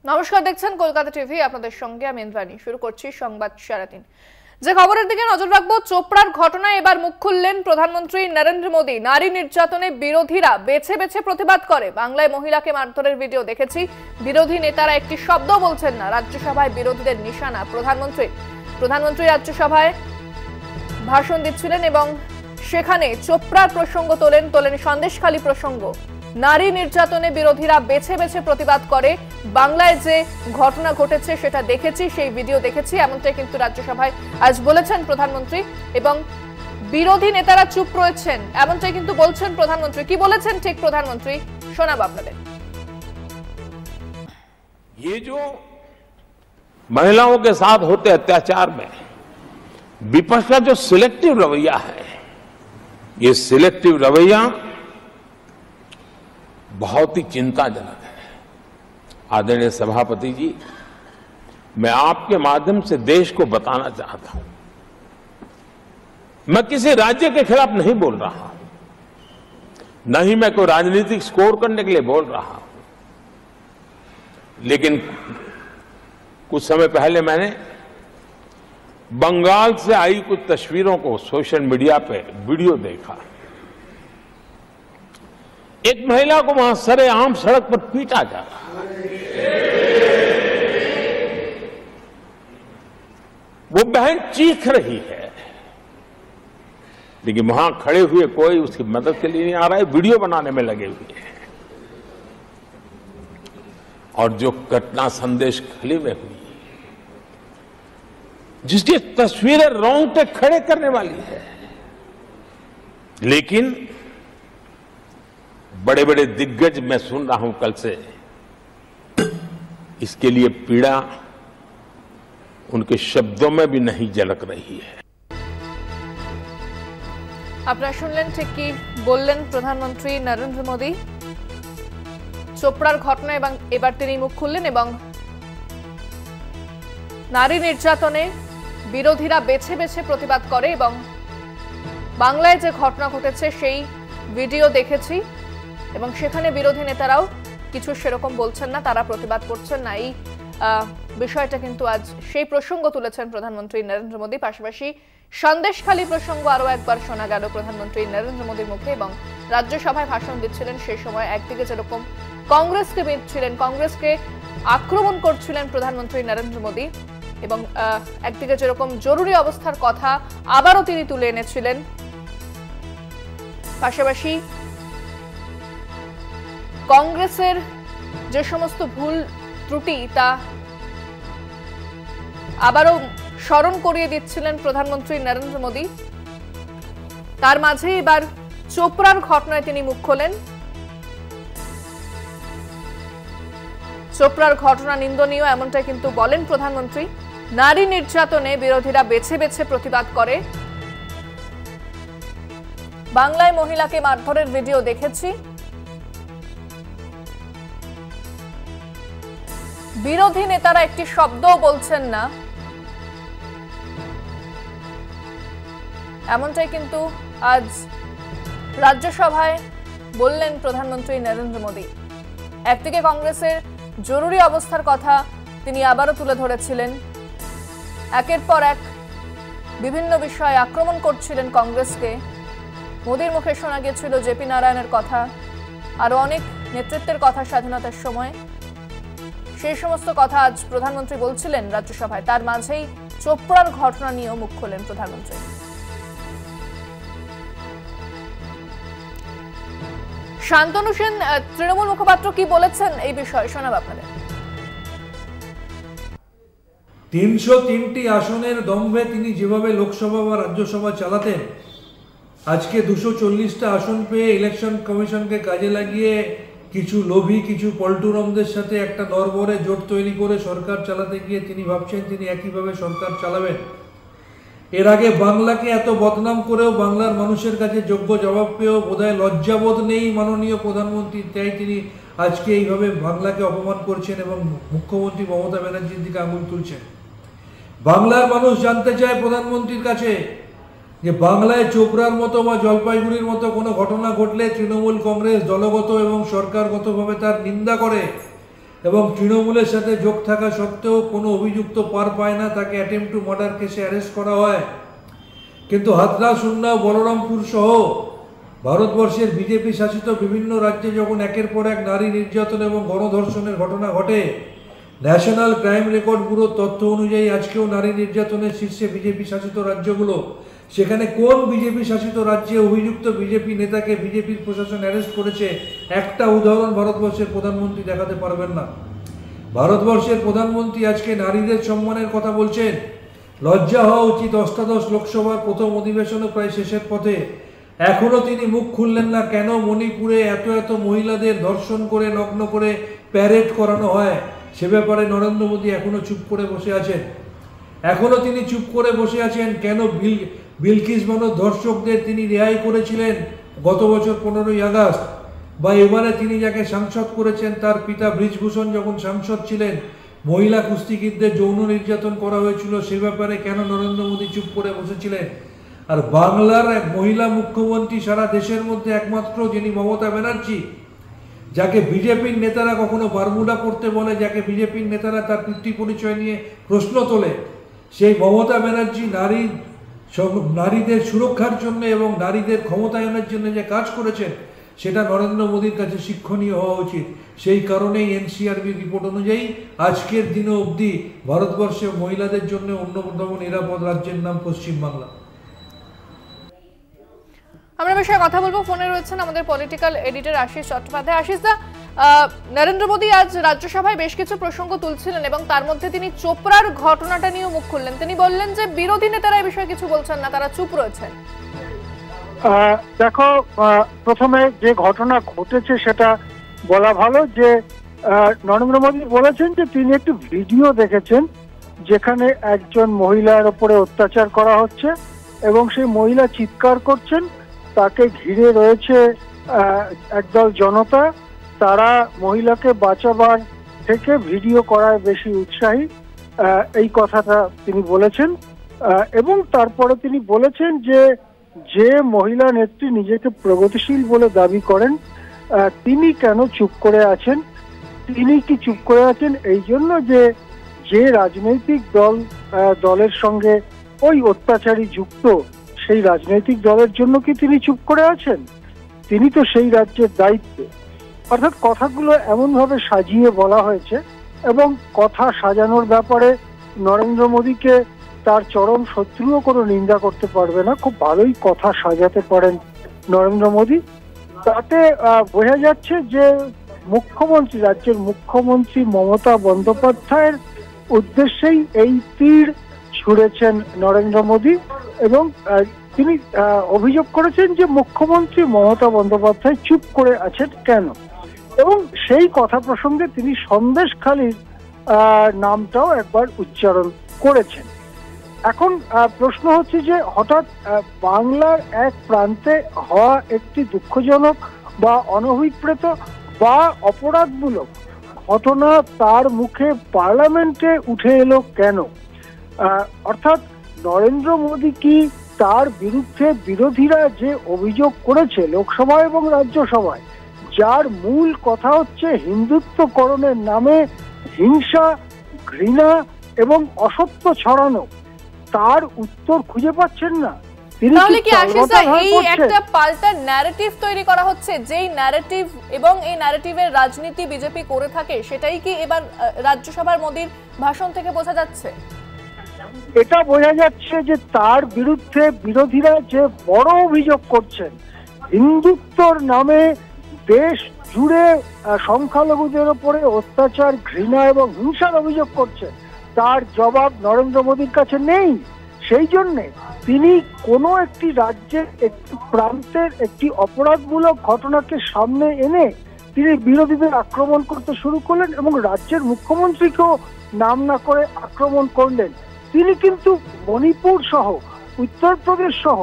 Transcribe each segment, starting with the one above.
নমস্কার, দেখছেন কলকাতা টিভি। আপনাদের সঙ্গে আমি ইন্দ্রাণী। শুরু করছি সংবাদ সারাদিন। যে খবরের দিকে নজর রাখবো, চোপড়ার ঘটনায় এবার মুখ খুললেন প্রধানমন্ত্রী নরেন্দ্র মোদী। নারী নির্যাতনে বিরোধীরা বেছে বেছে প্রতিবাদ করে। বাংলায় মহিলাকে মারধরের ভিডিও দেখেছি। বিরোধী নেতারা একটি শব্দ বলছেন না। রাজ্যসভায় বিরোধীদের নিশানা প্রধানমন্ত্রী রাজ্যসভায় ভাষণ দিচ্ছিলেন এবং সেখানে চোপড়ার প্রসঙ্গ তোলেন সন্দেশখালী প্রসঙ্গ। নারী নির্যাতনে বিরোধীরা বেছে বেছে প্রতিবাদ করে। বাংলায় যে ঘটনা ঘটেছে সেটা দেখেছি, সেই ভিডিও দেখেছি, এমনটাই কিন্তু রাজ্যসভায় আজ বলেছেন প্রধানমন্ত্রী। এবং বিরোধী নেতারা চুপ রয়েছেন, এমনটাই কিন্তু বলছেন প্রধানমন্ত্রী। কি বলেছেন ঠিক প্রধানমন্ত্রী, শোনাবো আপনাদের। ये जो महिलाओं के साथ होते अत्याचार में विपक्ष का जो सिलेक्टिव रवैया है, ये सिलेक्टिव रवैया बहुत ही चिंताजनक है। आदरणीय सभापति जी, मैं आपके माध्यम से देश को बताना चाहता हूं, मैं किसी राज्य के खिलाफ नहीं बोल रहा हूं, न ही मैं कोई राजनीतिक स्कोर करने के लिए बोल रहा हूं, लेकिन कुछ समय पहले मैंने बंगाल से आई कुछ तस्वीरों को सोशल मीडिया पे वीडियो देखा। एक महिला को वहां सरेआम सड़क पर पीटा जा रहा है। वो बहन चीख रही है, लेकिन वहां खड़े हुए कोई उसकी मदद के लिए नहीं आ रहा है, वीडियो बनाने में लगे हुए हैं। और जो घटना संदेशखाली में हुई, जिसकी तस्वीरें रोंगटे खड़े करने वाली है, लेकिन बड़े बड़े दिग्गज मैं सुन रहा हूं कल से, इसके लिए पीड़ा उनके शब्दों में भी नहीं झलक रही है। আপনারা শুনলেন ঠিক কি বললেন প্রধানমন্ত্রী নরেন্দ্র মোদী। চোপড়ার ঘটনা এবং এবার তিনি মুখ খুললেন এবং নারী নির্যাতনে বিরোধীরা বেছে বেছে প্রতিবাদ করে এবং বাংলায় যে ঘটনা ঘটেছে সেই ভিডিও দেখেছি এবং সেখানে বিরোধী নেতারাও কিছু সেরকম বলছেন না, তারা প্রতিবাদ করছেন না। এই বিষয়টা কিন্তু আজ সেই প্রসঙ্গ তুলেছেন প্রধানমন্ত্রী নরেন্দ্র মোদী। পাশাপাশি সন্দেশখালী প্রসঙ্গ আরো একবার শোনা গেল প্রধানমন্ত্রী নরেন্দ্র মোদীর মুখে এবং রাজ্যসভায় ভাষণ দিচ্ছিলেন সেই সময় একদিকে যেরকম কংগ্রেসকে বিঁধছিলেন, কংগ্রেসকে আক্রমণ করছিলেন প্রধানমন্ত্রী নরেন্দ্র মোদী এবং একদিকে যেরকম জরুরি অবস্থার কথা আবারও তিনি তুলে এনেছিলেন, পাশাপাশি কংগ্রেসের যে সমস্ত ভুল ত্রুটি তা আবারও স্মরণ করিয়ে দিচ্ছিলেন প্রধানমন্ত্রী নরেন্দ্র মোদী। তার মাঝে এবার চোপড়ার ঘটনায় তিনি মুখ খোলেন। চোপড়ার ঘটনা নিন্দনীয়, এমনটাই কিন্তু বলেন প্রধানমন্ত্রী। নারী নির্যাতনে বিরোধীরা বেছে বেছে প্রতিবাদ করে। বাংলায় মহিলাকে মারধরের ভিডিও দেখেছি। বিরোধী নেতারা একটি শব্দও বলছেন না, এমনটাই কিন্তু আজ রাজ্যসভায় বললেন প্রধানমন্ত্রী নরেন্দ্র মোদী। একদিকে কংগ্রেসের জরুরি অবস্থার কথা তিনি আবারও তুলে ধরেছিলেন, একের পর এক বিভিন্ন বিষয়ে আক্রমণ করছিলেন কংগ্রেসকে। মোদীর মুখে শোনা গিয়েছিল জেপি নারায়ণের কথা, আরো অনেক নেতৃত্বের কথা স্বাধীনতার সময়। সেই সমস্ত কথা আজ প্রধানমন্ত্রী বলছিলেন রাজ্যসভায়। তার মাঝেই চোপড়ার ঘটনা নিয়েও মুখ খোলেন প্রধানমন্ত্রী। শান্তনু সেন, তৃণমূল মুখপাত্র কি বলেছেন এই বিষয়ে, শোনাব আপনাদের। 303টি আসনের দম্ভে তিনি যেভাবে লোকসভা বা রাজ্যসভা চালাতেন, আজকে 240টা আসন পেয়ে ইলেকশন কমিশনকে কাজে লাগিয়ে কিছু লোভী, কিছু পল্টুরমদের সাথে একটা নরবরে জোট তৈরি করে সরকার চালাতে গিয়ে তিনি ভাবছেন তিনি একইভাবে সরকার চালাবেন। এর আগে বাংলাকে এত বদনাম করেও বাংলার মানুষের কাছে যোগ্য জবাব পেয়েও বোধহয় লজ্জাবোধ নেই মাননীয় প্রধানমন্ত্রী, তাই তিনি আজকে এইভাবে বাংলাকে অপমান করছেন এবং মুখ্যমন্ত্রী মমতা ব্যানার্জির দিকে আঙুল তুলছেন। বাংলার মানুষ জানতে চায় প্রধানমন্ত্রীর কাছে যে বাংলায় চোপড়ার মতো বা জলপাইগুড়ির মতো কোনো ঘটনা ঘটলে তৃণমূল কংগ্রেস দলগত এবং সরকারগতভাবে তার নিন্দা করে, এবং তৃণমূলের সাথে যোগ থাকা সত্ত্বেও কোনো অভিযুক্ত পার পায় না, তাকে অ্যাটেম্প টু মার্ডার কেসে অ্যারেস্ট করা হয়। কিন্তু হাথরাস, উন্নাও, বলরামপুর সহ ভারতবর্ষের বিজেপি শাসিত বিভিন্ন রাজ্যে যখন একের পর এক নারী নির্যাতন এবং গণধর্ষণের ঘটনা ঘটে, ন্যাশনাল ক্রাইম রেকর্ড ব্যুরোর তথ্য অনুযায়ী আজকেও নারী নির্যাতনের শীর্ষে বিজেপি শাসিত রাজ্যগুলো। সেখানে কোন বিজেপি শাসিত রাজ্যে অভিযুক্ত বিজেপি নেতাকে বিজেপির প্রশাসন অ্যারেস্ট করেছে, একটা উদাহরণ ভারতবর্ষের প্রধানমন্ত্রী দেখাতে পারবেন না। ভারতবর্ষের প্রধানমন্ত্রী আজকে নারীদের সম্মানের কথা বলছেন। লজ্জা হওয়া উচিত। অষ্টাদশ লোকসভার প্রথম অধিবেশনও প্রায় শেষের পথে, এখনো তিনি মুখ খুললেন না কেন মণিপুরে এত মহিলাদের ধর্ষণ করে নগ্ন করে প্যারেড করানো হয়, সে ব্যাপারে নরেন্দ্র মোদী এখনো চুপ করে বসে আছেন। এখনো তিনি চুপ করে বসে আছেন কেন বিলকিস বানোর ধর্ষকদের তিনি রেহাই করেছিলেন গত বছর 15ই আগস্ট, বা এবারে তিনি যাকে সাংসদ করেছেন তার পিতা ব্রিজভূষণ যখন সাংসদ ছিলেন মহিলা কুস্তিগীরদের যৌন নির্যাতন করা হয়েছিল, সে ব্যাপারে কেন নরেন্দ্র মোদী চুপ করে বসেছিলেন? আর বাংলার এক মহিলা মুখ্যমন্ত্রী সারা দেশের মধ্যে একমাত্র, যিনি মমতা ব্যানার্জি, যাকে বিজেপির নেতারা কখনো বারমুডা পড়তে বলে, যাকে বিজেপির নেতারা তার পিতৃ পরিচয় নিয়ে প্রশ্ন তোলে, সেই মমতা ব্যানার্জি নারীদের সুরক্ষার জন্য এবং নারীদের ক্ষমতায়নের জন্য যে কাজ করেছেন সেটা নরেন্দ্র মোদীর কাছে শিক্ষণীয় হওয়া উচিত। সেই কারণেই এনসিআরবির রিপোর্ট অনুযায়ী আজকের দিনও অবধি ভারতবর্ষে মহিলাদের জন্য অন্যতম নিরাপদ রাজ্যের নাম পশ্চিমবাংলা। আমরা বিষয়ে কথা বলবো। ফোনে রয়েছেন আমাদের পলিটিক্যাল এডিটর আশিস চট্টোপাধ্যায়। আশিস দা, নরেন্দ্র মোদী আজ রাজ্যসভায় বেশ কিছু প্রসঙ্গ তুলছিলেন এবং তার মধ্যে তিনি চোপড়ার ঘটনাটা নিয়েও মুখ খুললেন। তিনি বললেন যে বিরোধী নেতারা এই বিষয়ে কিছু বলছেন না, তারা চুপ রয়েছেন। দেখো, প্রথমে যে ঘটনা ঘটেছে সেটা বলা ভালো, যে নরেন্দ্র মোদী বলেছেন যে তিনি একটি ভিডিও দেখেছেন যেখানে একজন মহিলার উপরে অত্যাচার করা হচ্ছে এবং সেই মহিলা চিৎকার করছেন, তাকে ঘিরে রয়েছে একদল জনতা, তারা মহিলাকে বাঁচাবার থেকে ভিডিও করায় বেশি উৎসাহী, এই কথাটা তিনি বলেছেন। এবং তারপরে তিনি বলেছেন যে মহিলা নেত্রী নিজেকে প্রগতিশীল বলে দাবি করেন, তিনি কেন চুপ করে আছেন? তিনি কি চুপ করে আছেন এই জন্য যে রাজনৈতিক দলের সঙ্গে ওই অত্যাচারী যুক্ত, সেই রাজনৈতিক দলের জন্য কি তিনি চুপ করে আছেন? তিনি তো সেই রাজ্যের দায়িত্বে। অর্থাৎ কথাগুলো এমনভাবে সাজিয়ে বলা হয়েছে এবং কথা সাজানোর ব্যাপারে নরেন্দ্র মোদীকে তার চরম শত্রুও কোনো নিন্দা করতে পারবে না, খুব ভালোই কথা সাজাতে পারেন নরেন্দ্র মোদী। তাতে বোঝা যাচ্ছে যে রাজ্যের মুখ্যমন্ত্রী মমতা বন্দ্যোপাধ্যায়ের উদ্দেশ্যেই এই তীর ছুঁড়েছেন নরেন্দ্র মোদী এবং তিনি অভিযোগ করেছেন যে মুখ্যমন্ত্রী মমতা বন্দ্যোপাধ্যায় চুপ করে আছেন কেন, এবং সেই কথা প্রসঙ্গে তিনি সন্দেশখালীর নামটাও একবার উচ্চারণ করেছেন। এখন প্রশ্ন হচ্ছে যে হঠাৎ বাংলার এক প্রান্তে হওয়া একটি দুঃখজনক বা অনভিপ্রেত বা অপরাধমূলক ঘটনা তার মুখে পার্লামেন্টে উঠে এলো কেন? অর্থাৎ নরেন্দ্র মোদী কি তার বিরুদ্ধে বিরোধীরা যে অভিযোগ করেছে লোকসভায় এবং রাজ্যসভায়, যার মূল কথা হচ্ছে হিন্দুত্বকরণের নামে হিংসা, ঘৃণা এবং অসত্য ছড়ানো, তার উত্তর খুঁজে পাচ্ছেন না? তাহলে কি আশিস দা এই একটা পাল্টা ন্যারেটিভ তৈরি করা হচ্ছে, যেই ন্যারেটিভ এবং এই ন্যারেটিভের রাজনীতি বিজেপি করে থাকে, সেটাই কি এবার রাজ্যসভার মোদীর ভাষণ থেকে বোঝা যাচ্ছে? এটা বোঝা যাচ্ছে যে তার বিরুদ্ধে বিরোধীরা যে বড় অভিযোগ করছেন, হিন্দুত্বর নামে দেশ জুড়ে সংখ্যালঘুদের উপরে অত্যাচার, ঘৃণা এবং হিংসার অভিযোগ করছেন, তার জবাব নরেন্দ্র মোদীর কাছে নেই। সেই জন্যে তিনি কোনো একটি রাজ্যের একটি প্রান্তের একটি অপরাধমূলক ঘটনাকে সামনে এনে তিনি বিরোধীদের আক্রমণ করতে শুরু করলেন এবং রাজ্যের মুখ্যমন্ত্রীকেও নাম না করে আক্রমণ করলেন। তিনি কিন্তু মণিপুর সহ উত্তরপ্রদেশ সহ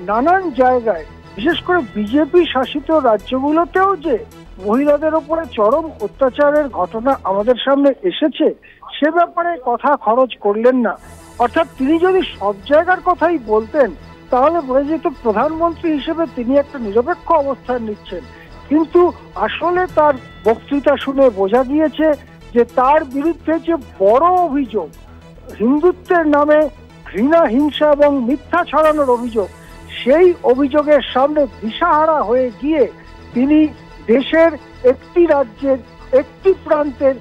নানান জায়গায়, বিশেষ করে বিজেপি শাসিত রাজ্যগুলোতেও যে মহিলাদের উপরে চরম অত্যাচারের ঘটনা আমাদের সামনে এসেছে, সে ব্যাপারে কথা খরচ করলেন না। অর্থাৎ তিনি যদি সব জায়গার কথাই বলতেন তাহলে বোঝা যেত প্রধানমন্ত্রী হিসেবে তিনি একটা নিরপেক্ষ অবস্থান নিচ্ছেন, কিন্তু আসলে তার বক্তৃতা শুনে বোঝা গিয়েছে যে তার বিরুদ্ধে যে বড় অভিযোগ, হিন্দুত্বের নামে ঘৃণা, হিংসা এবং মিথ্যা ছড়ানোর অভিযোগ, সেই অভিযোগের সামনে দিশাহারা হয়ে গিয়ে তিনি দেশের একটি রাজ্যের একটি প্রান্তের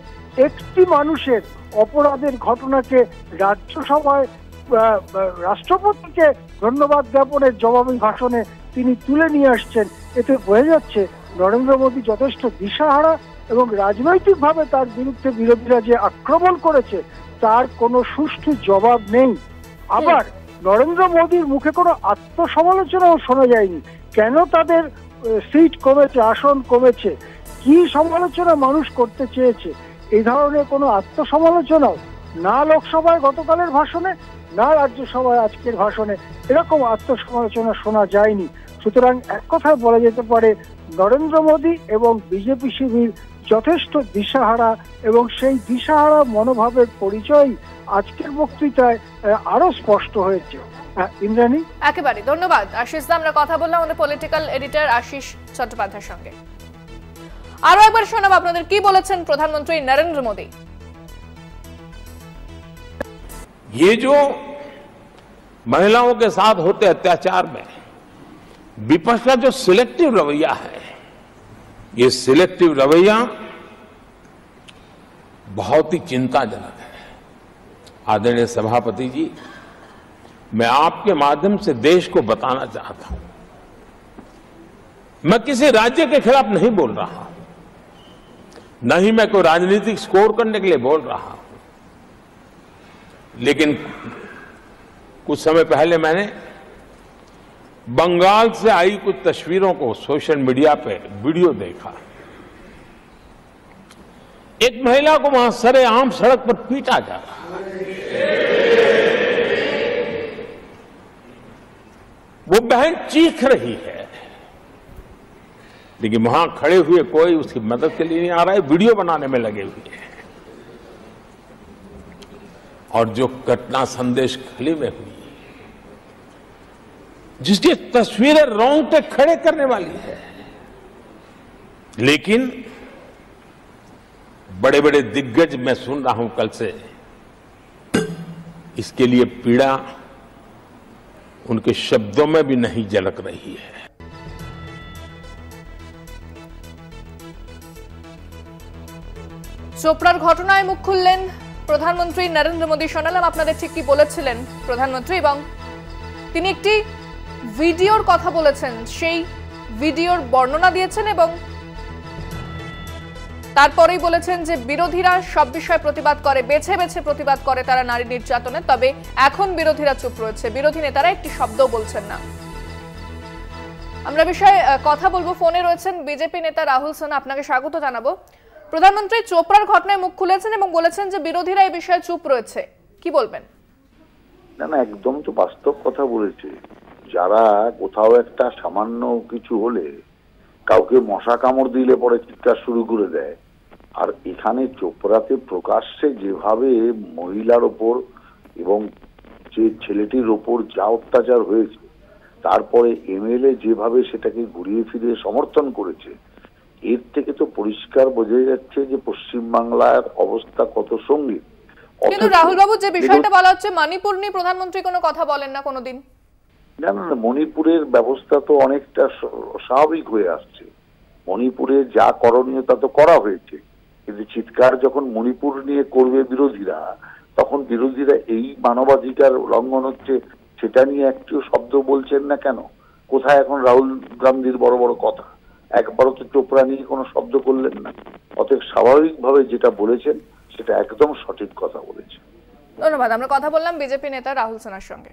একটি মানুষের অপরাধের ঘটনাকে রাজ্যসভায় রাষ্ট্রপতিকে ধন্যবাদ জ্ঞাপনের জবাবি ভাষণে তিনি তুলে নিয়ে আসছেন। এতে বোঝা যাচ্ছে নরেন্দ্র মোদী যথেষ্ট দিশাহারা এবং রাজনৈতিকভাবে তার বিরুদ্ধে বিরোধীরা যে আক্রমণ করেছে তার কোনো সুষ্ঠু জবাব নেই। আবার নরেন্দ্র মোদীর মুখে কোনো আত্মসমালোচনাও শোনা যায়নি। কেন তাদের সিট কমেছে, আসন কমেছে, কি সমালোচনা মানুষ করতে চেয়েছে, এই ধরনের কোনো আত্মসমালোচনাও না লোকসভায় গতকালের ভাষণে না রাজ্যসভায় আজকের ভাষণে এরকম আত্মসমালোচনা শোনা যায়নি। সুতরাং এক কথায় বলা যেতে পারে নরেন্দ্র মোদী এবং বিজেপি শিবির যথেষ্ট দিশাহারা, এবং সেই দিশাহারা মনোভাবের পরিচয় আজকের বক্তৃতায় আরো স্পষ্ট হয়েছে। ইন্দ্রাণী, একেবারে ধন্যবাদ আশিস দা। আমরা কথা বললাম আমাদের পলিটিক্যাল এডিটর আশিস চট্টোপাধ্যায়ের সঙ্গে। আরো একবার শোনাবো আপনাদের কি বলেছেন প্রধানমন্ত্রী নরেন্দ্র মোদী। ये जो महिलाओं के साथ होते अत्याचार में विपक्ष का जो सिलेक्टिव रवैया है, ये सिलेक्टिव रवैया बहुत ही चिंताजनक है। आदरणीय सभापति जी, मैं आपके माध्यम से देश को बताना चाहता हूं, मैं किसी राज्य के खिलाफ नहीं बोल रहा, न ही मैं कोई राजनीतिक स्कोर करने के लिए बोल रहा हूं, लेकिन कुछ समय पहले मैंने बंगाल से आई कुछ तस्वीरों को सोशल मीडिया पे वीडियो देखा। एक महिला को वहां सरेआम सड़क पर पीटा जा रहा है। वो बहन चीख रही है, लेकिन वहां खड़े हुए कोई उसकी मदद के लिए नहीं आ रहा है, वीडियो बनाने में लगे हुए हैं। और जो घटना संदेश खली में हुई, जिसकी तस्वीरें रोंगटे खड़े करने वाली है, लेकिन बड़े बड़े दिग्गज मैं सुन रहा हूं कल से, इसके लिए पीड़ा उनके शब्दों में भी नहीं झलक रही है। চোপড়ার ঘটনায় মুখ খুললেন প্রধানমন্ত্রী নরেন্দ্র মোদী। শোনালাম আপনাদের ঠিক কি বলেছিলেন প্রধানমন্ত্রী, এবং তিনি একটি ভিডিওর কথা বলেছেন, সেই ভিডিওর বর্ণনা দিয়েছেন এবং তারপরেই বলেছেন যে বিরোধীরা সব বিষয়ে প্রতিবাদ করে, বেছে বেছে প্রতিবাদ করে তারা নারী নির্যাতনে, তবে এখন বিরোধীরা চুপ রয়েছে, বিরোধী নেতারা একটি শব্দও বলছেন না। আমরা বিষয়ে কথা বলবো। ফোনে রয়েছেন বিজেপি নেতা রাহুল সিনহা, আপনাকে স্বাগত জানাবো। প্রধানমন্ত্রী চোপড়ার ঘটনায় মুখ খুলেছেন এবং বলেছেন যে বিরোধীরা এই বিষয়ে চুপ রয়েছে, কি বলবেন? না না, একদম তো বাস্তব কথা বলেছে। যারা কোথাও একটা সামান্য কিছু হলে কাউকে মশা কামড় দিলে পরে চিৎকার শুরু করে দেয়, আর এখানে চোপড়াতে প্রকাশ্যে যেভাবে মহিলার ওপর এবং যে ছেলেটির ওপর যা অত্যাচার হয়েছে, তারপরে এমএলএ যেভাবে সেটাকে ঘুরিয়ে ফিরিয়ে সমর্থন করেছে, এর থেকে তো পরিষ্কার বোঝা যাচ্ছে যে পশ্চিমবাংলার অবস্থা কত সঙ্গীন। কিন্তু রাহুল বাবু, যে বিষয়টা বলা হচ্ছে মণিপুর নিয়ে প্রধানমন্ত্রী কোনো কথা বলেন না কোনোদিন। না না, মণিপুরের ব্যবস্থা তো অনেকটা স্বাভাবিক হয়ে আসছে। মণিপুরে যা করণীয় তা তো করা হয়েছে, কিন্তু চিৎকার যখন মণিপুর নিয়ে করবে বিরোধীরা, তখন বিরোধীরা এই মানবাধিকার লঙ্ঘন হচ্ছে সেটা নিয়ে একটিও শব্দ বলছেন না কেন? কোথায় এখন রাহুল গান্ধীর বড় বড় কথা? একবারও তো চোপড়া নিয়ে কোনো শব্দ করলেন না। অতএব স্বাভাবিকভাবে যেটা বলেছেন সেটা একদম সঠিক কথা বলেছেন। ধন্যবাদ। আমরা কথা বললাম বিজেপি নেতা রাহুল সিনহার সঙ্গে।